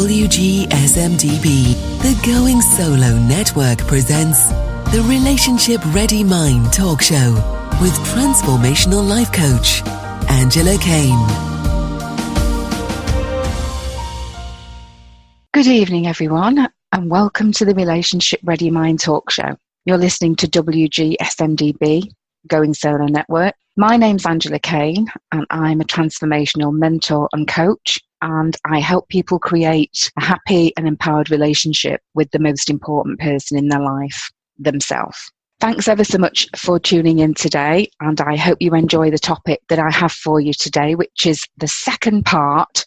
WGSN-DB, the Going Solo Network presents the Relationship Ready Mind Talk Show with transformational life coach, Angela Kane. Good evening, everyone, and welcome to the Relationship Ready Mind Talk Show. You're listening to WGSN-DB, Going Solo Network. My name's Angela Kane, and I'm a transformational mentor and coach, and I help people create a happy and empowered relationship with the most important person in their life, themselves. Thanks ever so much for tuning in today, and I hope you enjoy the topic that I have for you today, which is the second part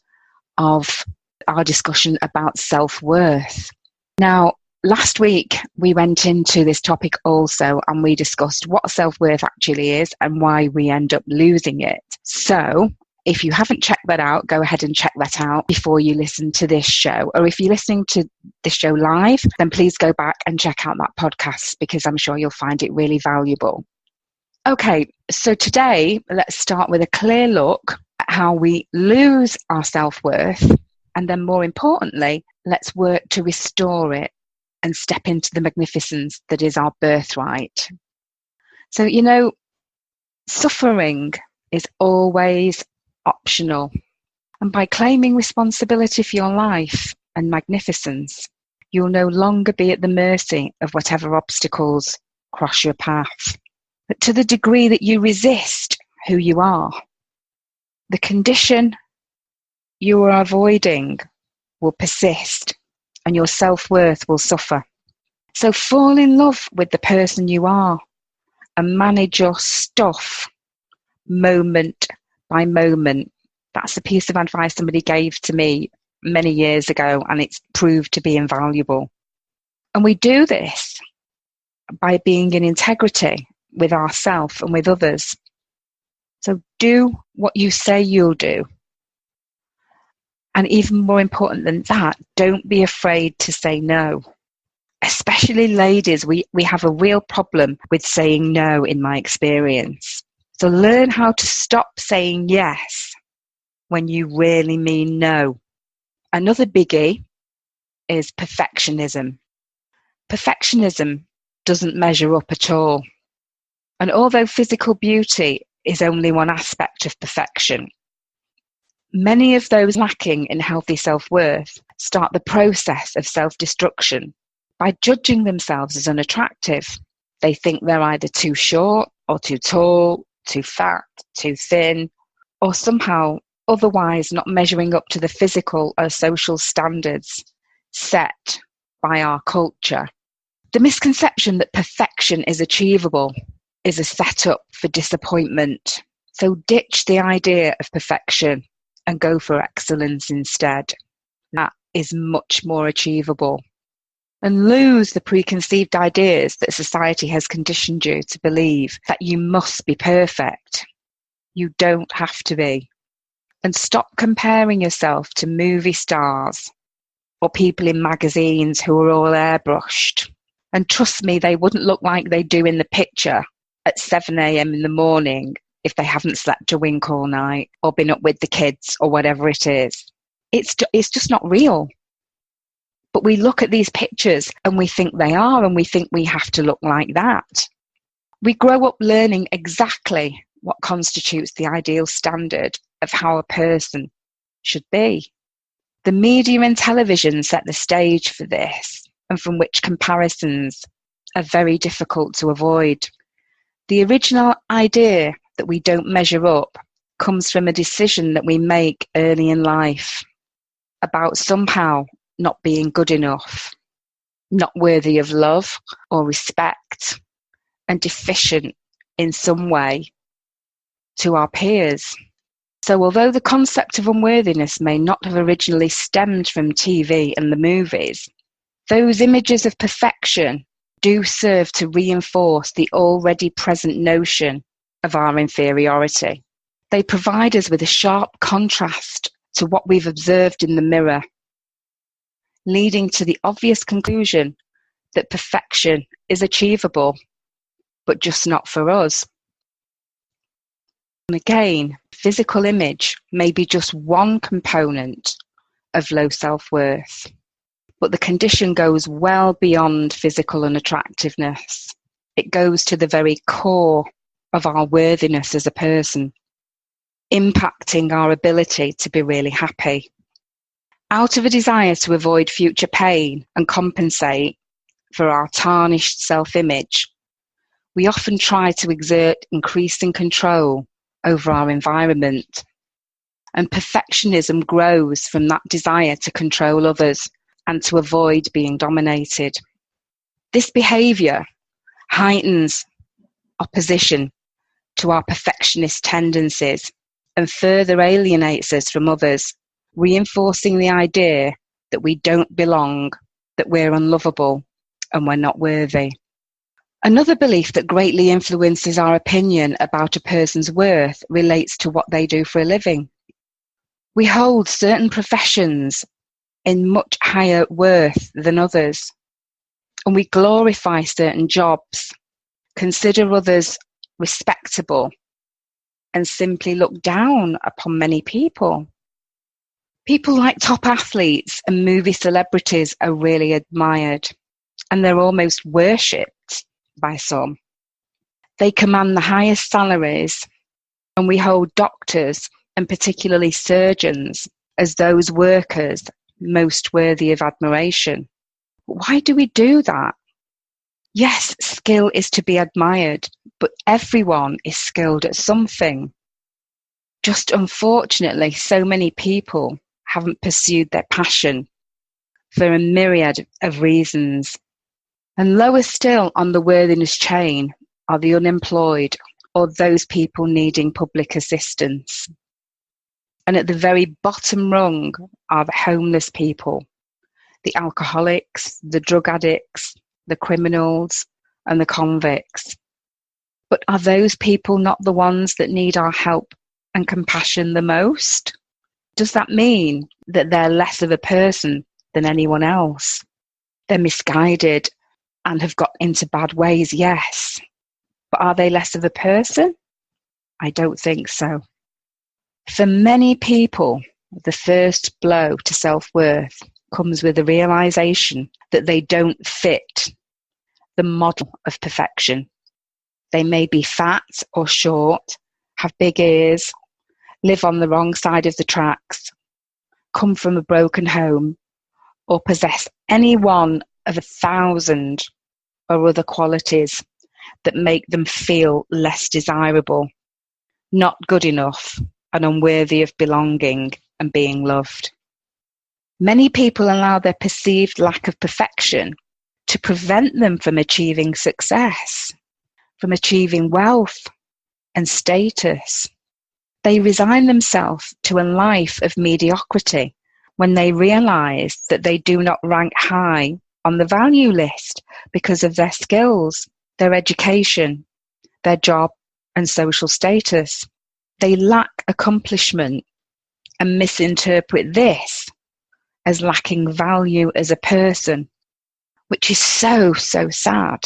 of our discussion about self-worth. Now, last week we went into this topic also, and we discussed what self-worth actually is and why we end up losing it. So if you haven't checked that out, go ahead and check that out before you listen to this show. Or if you're listening to this show live, then please go back and check out that podcast, because I'm sure you'll find it really valuable. Okay, so today let's start with a clear look at how we lose our self-worth, and then more importantly, let's work to restore it and step into the magnificence that is our birthright. So, suffering is always optional. And by claiming responsibility for your life and magnificence, you'll no longer be at the mercy of whatever obstacles cross your path. But to the degree that you resist who you are, the condition you are avoiding will persist and your self-worth will suffer. So fall in love with the person you are and manage your stuff moment by moment. That's a piece of advice somebody gave to me many years ago, and it's proved to be invaluable. And we do this by being in integrity with ourselves and with others. So do what you say you'll do. And even more important than that, don't be afraid to say no. Especially ladies, we have a real problem with saying no in my experience. So learn how to stop saying yes when you really mean no. Another biggie is perfectionism. Perfectionism doesn't measure up at all. And although physical beauty is only one aspect of perfection, many of those lacking in healthy self-worth start the process of self-destruction by judging themselves as unattractive. They think they're either too short or too tall, too fat, too thin, or somehow otherwise not measuring up to the physical or social standards set by our culture. The misconception that perfection is achievable is a setup for disappointment. So ditch the idea of perfection and go for excellence instead. That is much more achievable. And lose the preconceived ideas that society has conditioned you to believe that you must be perfect. You don't have to be. And stop comparing yourself to movie stars or people in magazines who are all airbrushed. And trust me, they wouldn't look like they do in the picture at 7 a.m. in the morning if they haven't slept a wink all night or been up with the kids or whatever it is. It's just not real. But we look at these pictures and we think they are, and we think we have to look like that. We grow up learning exactly what constitutes the ideal standard of how a person should be. The media and television set the stage for this, and from which comparisons are very difficult to avoid. The original idea that we don't measure up comes from a decision that we make early in life about somehow not being good enough, not worthy of love or respect, and deficient in some way to our peers. So although the concept of unworthiness may not have originally stemmed from TV and the movies, those images of perfection do serve to reinforce the already present notion of our inferiority. They provide us with a sharp contrast to what we've observed in the mirror, leading to the obvious conclusion that perfection is achievable, but just not for us. And again, physical image may be just one component of low self-worth. But the condition goes well beyond physical unattractiveness. It goes to the very core of our worthiness as a person, impacting our ability to be really happy. Out of a desire to avoid future pain and compensate for our tarnished self-image, we often try to exert increasing control over our environment. And perfectionism grows from that desire to control others and to avoid being dominated. This behaviour heightens opposition to our perfectionist tendencies and further alienates us from others, reinforcing the idea that we don't belong, that we're unlovable, and we're not worthy. Another belief that greatly influences our opinion about a person's worth relates to what they do for a living. We hold certain professions in much higher worth than others, and we glorify certain jobs, consider others respectable, and simply look down upon many people. People like top athletes and movie celebrities are really admired, and they're almost worshipped by some. They command the highest salaries, and we hold doctors, and particularly surgeons, as those workers most worthy of admiration. Why do we do that? Yes, skill is to be admired, but everyone is skilled at something. Just unfortunately, so many people haven't pursued their passion for a myriad of reasons. And lower still on the worthiness chain are the unemployed or those people needing public assistance. And at the very bottom rung are the homeless people, the alcoholics, the drug addicts, the criminals, and the convicts. But are those people not the ones that need our help and compassion the most? Does that mean that they're less of a person than anyone else? They're misguided and have got into bad ways, yes. But are they less of a person? I don't think so. For many people, the first blow to self-worth comes with the realization that they don't fit the model of perfection. They may be fat or short, have big ears, live on the wrong side of the tracks, come from a broken home, or possess any one of 1,000 or other qualities that make them feel less desirable, not good enough, and unworthy of belonging and being loved. Many people allow their perceived lack of perfection to prevent them from achieving success, from achieving wealth and status. They resign themselves to a life of mediocrity when they realize that they do not rank high on the value list because of their skills, their education, their job, and social status. They lack accomplishment and misinterpret this as lacking value as a person, which is so sad.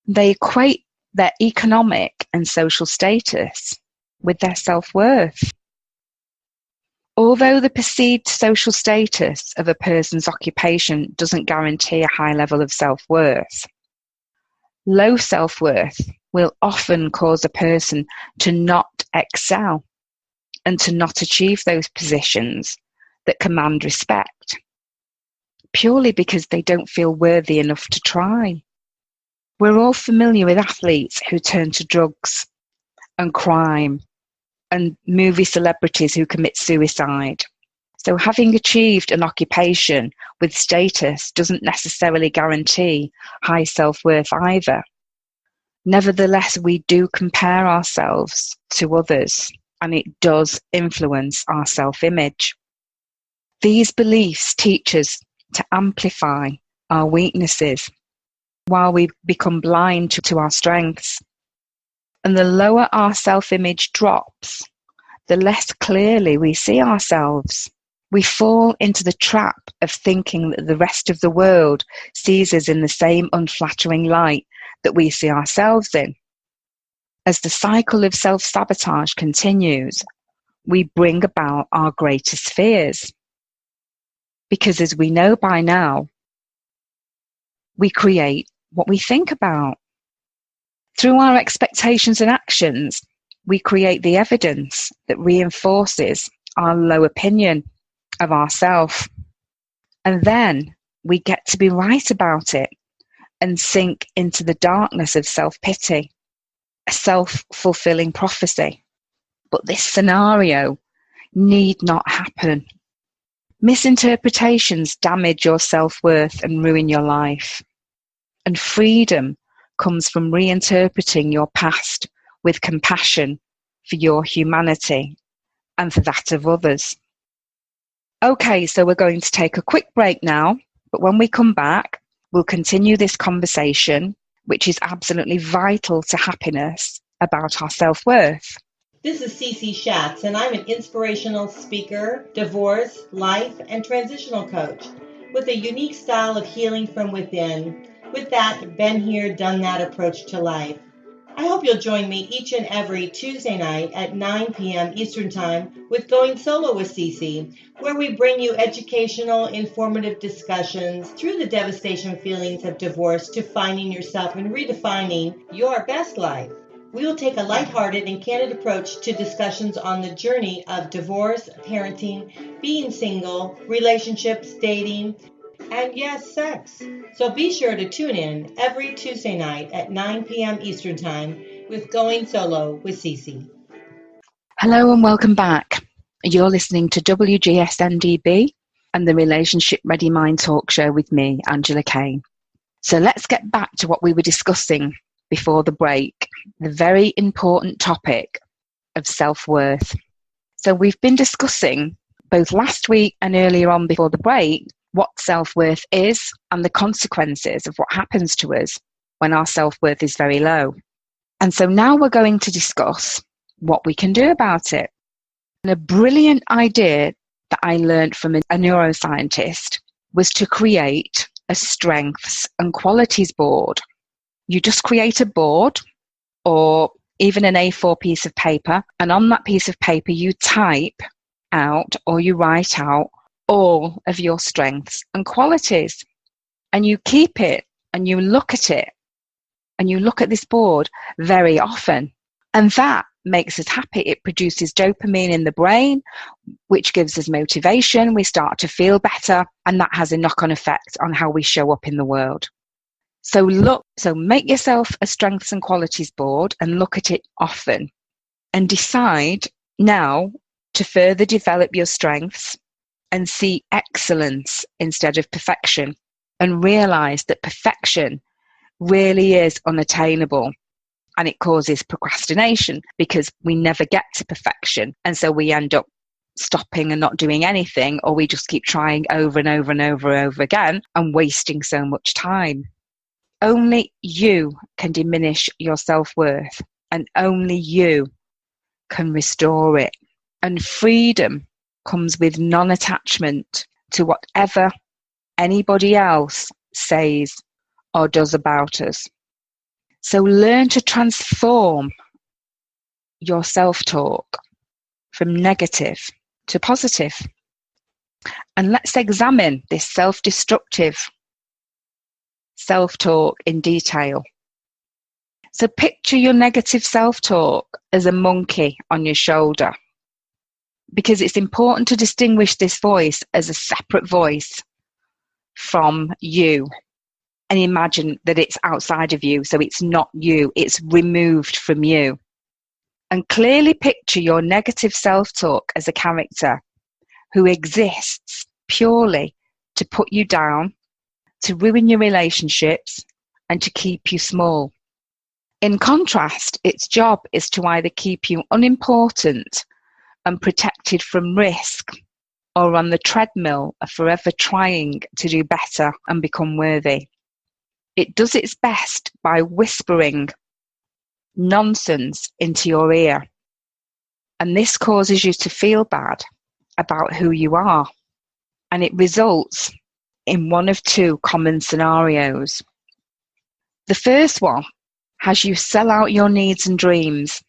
They equate their economic and social status with their self-worth. Although the perceived social status of a person's occupation doesn't guarantee a high level of self-worth, low self-worth will often cause a person to not excel and to not achieve those positions that command respect, purely because they don't feel worthy enough to try. We're all familiar with athletes who turn to drugs and crime and movie celebrities who commit suicide. So having achieved an occupation with status doesn't necessarily guarantee high self-worth either. Nevertheless, we do compare ourselves to others, and it does influence our self-image. These beliefs teach us to amplify our weaknesses while we become blind to our strengths. And the lower our self-image drops, the less clearly we see ourselves. We fall into the trap of thinking that the rest of the world sees us in the same unflattering light that we see ourselves in. As the cycle of self-sabotage continues, we bring about our greatest fears. Because as we know by now, we create what we think about. Through our expectations and actions, we create the evidence that reinforces our low opinion of ourselves. And then we get to be right about it and sink into the darkness of self-pity, a self-fulfilling prophecy. But this scenario need not happen. Misinterpretations damage your self-worth and ruin your life. And freedom comes from reinterpreting your past with compassion for your humanity and for that of others. Okay, so we're going to take a quick break now, but when we come back, we'll continue this conversation, which is absolutely vital to happiness, about our self-worth. This is Cece Schatz, and I'm an inspirational speaker, divorce, life, and transitional coach with a unique style of healing from within. With that, been here, done that approach to life. I hope you'll join me each and every Tuesday night at 9 p.m. Eastern Time with Going Solo with Cece, where we bring you educational, informative discussions through the devastation feelings of divorce to finding yourself and redefining your best life. We will take a lighthearted and candid approach to discussions on the journey of divorce, parenting, being single, relationships, dating, and yes, sex. So be sure to tune in every Tuesday night at 9 p.m. Eastern Time with Going Solo with Cece. Hello and welcome back. You're listening to WGSN-DB and the Relationship Ready Mind talk show with me, Angela Kane. So let's get back to what we were discussing before the break, the very important topic of self-worth. So we've been discussing both last week and earlier on before the break what self-worth is and the consequences of what happens to us when our self-worth is very low. And so now we're going to discuss what we can do about it. And a brilliant idea that I learned from a neuroscientist was to create a strengths and qualities board. You just create a board or even an A4 piece of paper, and on that piece of paper you type out or you write out all of your strengths and qualities, and you keep it and you look at it and you look at this board very often, and that makes us happy. It produces dopamine in the brain, which gives us motivation. We start to feel better, and that has a knock-on effect on how we show up in the world. So make yourself a strengths and qualities board and look at it often, and decide now to further develop your strengths and see excellence instead of perfection, and realize that perfection really is unattainable and it causes procrastination because we never get to perfection, and so we end up stopping and not doing anything, or we just keep trying over and over and over and over again and wasting so much time. Only you can diminish your self-worth, and only you can restore it. And freedom comes with non-attachment to whatever anybody else says or does about us. So learn to transform your self-talk from negative to positive. And let's examine this self-destructive self-talk in detail. So picture your negative self-talk as a monkey on your shoulder, because it's important to distinguish this voice as a separate voice from you, and imagine that it's outside of you, so it's not you, it's removed from you. And clearly picture your negative self-talk as a character who exists purely to put you down, to ruin your relationships, and to keep you small. In contrast, its job is to either keep you unimportant and protected from risk, or on the treadmill of forever trying to do better and become worthy. It does its best by whispering nonsense into your ear, and this causes you to feel bad about who you are, and it results in one of two common scenarios. The first one has you sell out your needs and dreams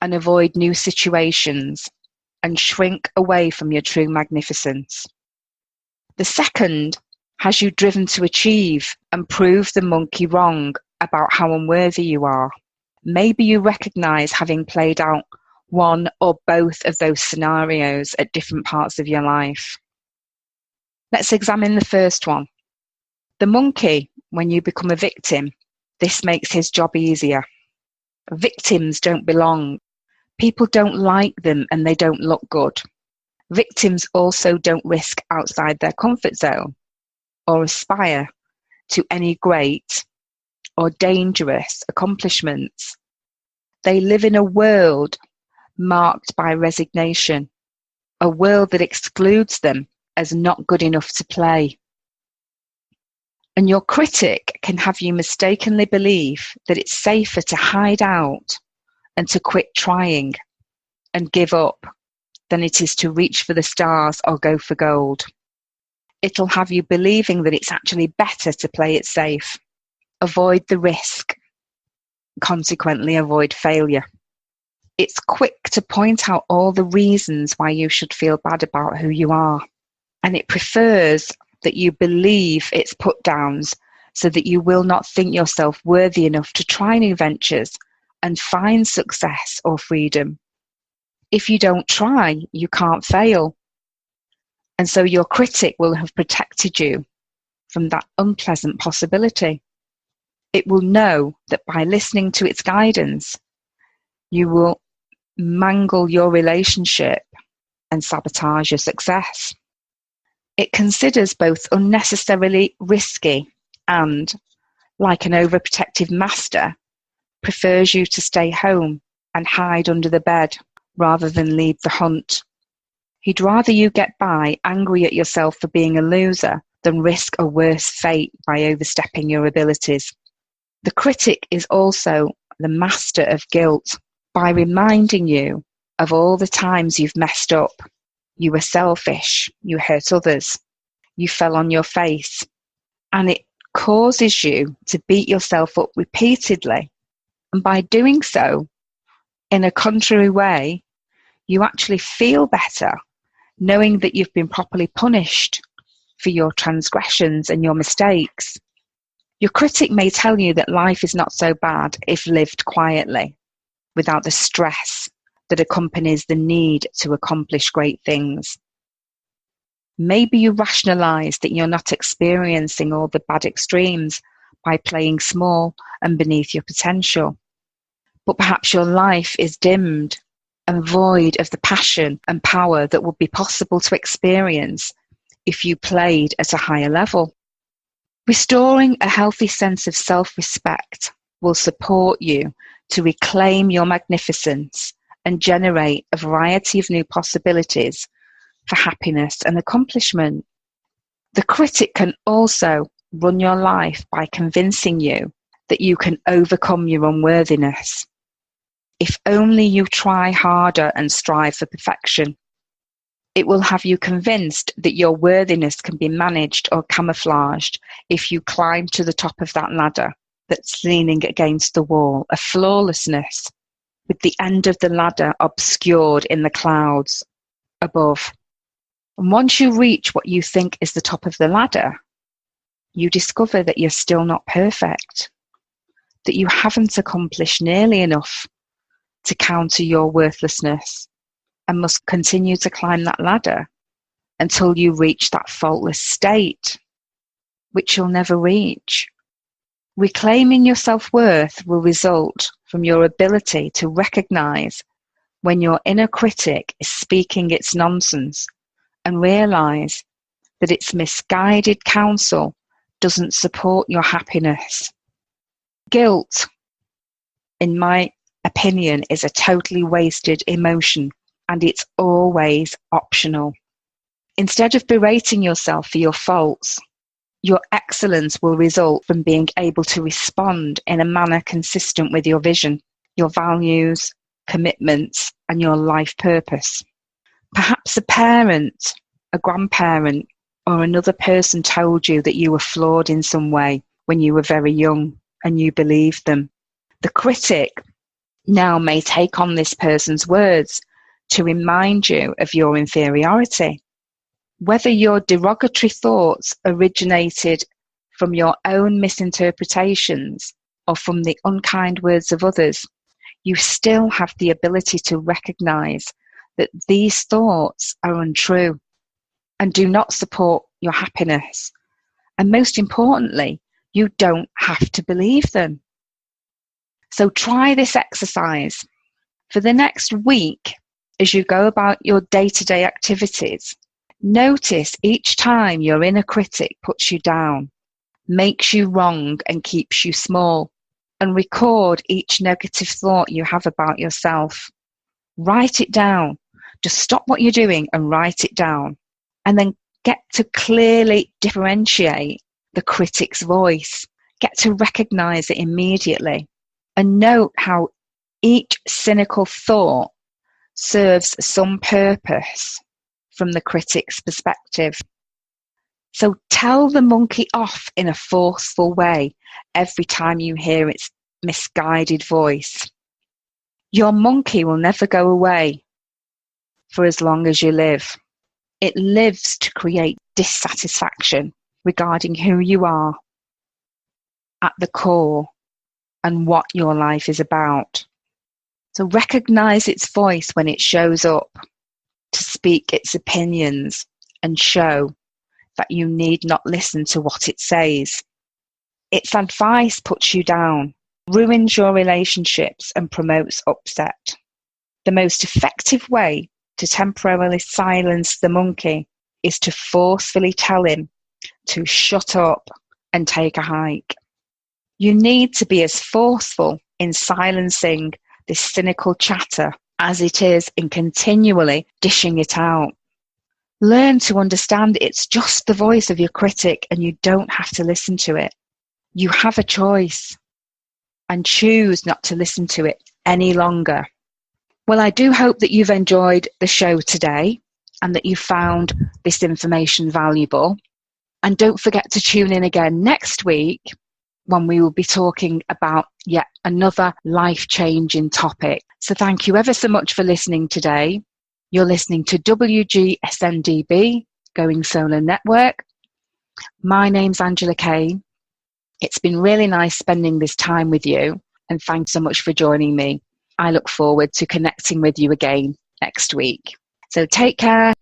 and avoid new situations and shrink away from your true magnificence. The second has you driven to achieve and prove the monkey wrong about how unworthy you are. Maybe you recognize having played out one or both of those scenarios at different parts of your life. Let's examine the first one. The monkey, when you become a victim, this makes his job easier. Victims don't belong. People don't like them and they don't look good. Victims also don't risk outside their comfort zone or aspire to any great or dangerous accomplishments. They live in a world marked by resignation, a world that excludes them as not good enough to play. And your critic can have you mistakenly believe that it's safer to hide out and to quit trying and give up than it is to reach for the stars or go for gold. It'll have you believing that it's actually better to play it safe, avoid the risk, consequently avoid failure. It's quick to point out all the reasons why you should feel bad about who you are, and it prefers that you believe its put-downs so that you will not think yourself worthy enough to try new ventures and find success or freedom. If you don't try, you can't fail. And so your critic will have protected you from that unpleasant possibility. It will know that by listening to its guidance, you will mangle your relationship and sabotage your success. It considers both unnecessarily risky and, like an overprotective master, prefers you to stay home and hide under the bed rather than lead the hunt. He'd rather you get by angry at yourself for being a loser than risk a worse fate by overstepping your abilities. The critic is also the master of guilt by reminding you of all the times you've messed up. You were selfish, you hurt others, you fell on your face, and it causes you to beat yourself up repeatedly. And by doing so, in a contrary way, you actually feel better knowing that you've been properly punished for your transgressions and your mistakes. Your critic may tell you that life is not so bad if lived quietly, without the stress that accompanies the need to accomplish great things. Maybe you rationalize that you're not experiencing all the bad extremes by playing small and beneath your potential. But perhaps your life is dimmed and void of the passion and power that would be possible to experience if you played at a higher level. Restoring a healthy sense of self-respect will support you to reclaim your magnificence and generate a variety of new possibilities for happiness and accomplishment. The critic can also run your life by convincing you that you can overcome your unworthiness. If only you try harder and strive for perfection. It will have you convinced that your worthiness can be managed or camouflaged if you climb to the top of that ladder that's leaning against the wall, a flawlessness with the end of the ladder obscured in the clouds above. And once you reach what you think is the top of the ladder, you discover that you're still not perfect, that you haven't accomplished nearly enough to counter your worthlessness, and must continue to climb that ladder until you reach that faultless state, which you'll never reach. Reclaiming your self-worth will result from your ability to recognize when your inner critic is speaking its nonsense and realize that its misguided counsel doesn't support your happiness. Guilt, in my opinion, is a totally wasted emotion, and it's always optional. Instead of berating yourself for your faults, your excellence will result from being able to respond in a manner consistent with your vision, your values, commitments, and your life purpose. Perhaps a parent, a grandparent, or another person told you that you were flawed in some way when you were very young, and you believed them. The critic now may take on this person's words to remind you of your inferiority. Whether your derogatory thoughts originated from your own misinterpretations or from the unkind words of others, you still have the ability to recognize that these thoughts are untrue and do not support your happiness. And most importantly, you don't have to believe them. So try this exercise. For the next week, as you go about your day-to-day activities, notice each time your inner critic puts you down, makes you wrong and keeps you small, and record each negative thought you have about yourself. Write it down. Just stop what you're doing and write it down. And then get to clearly differentiate the critic's voice. Get to recognize it immediately. And note how each cynical thought serves some purpose from the critic's perspective. So tell the monkey off in a forceful way every time you hear its misguided voice. Your monkey will never go away for as long as you live. It lives to create dissatisfaction regarding who you are at the core and what your life is about. So recognize its voice when it shows up to speak its opinions and show that you need not listen to what it says. Its advice puts you down, ruins your relationships and promotes upset. The most effective way to temporarily silence the monkey is to forcefully tell him to shut up and take a hike. You need to be as forceful in silencing this cynical chatter as it is in continually dishing it out. Learn to understand it's just the voice of your critic and you don't have to listen to it. You have a choice and choose not to listen to it any longer. Well, I do hope that you've enjoyed the show today and that you found this information valuable. And don't forget to tune in again next week when we will be talking about yet another life-changing topic. So thank you ever so much for listening today. You're listening to WGSN-DB, Going Solo Network. My name's Angela Kane. It's been really nice spending this time with you, and thanks so much for joining me. I look forward to connecting with you again next week. So take care.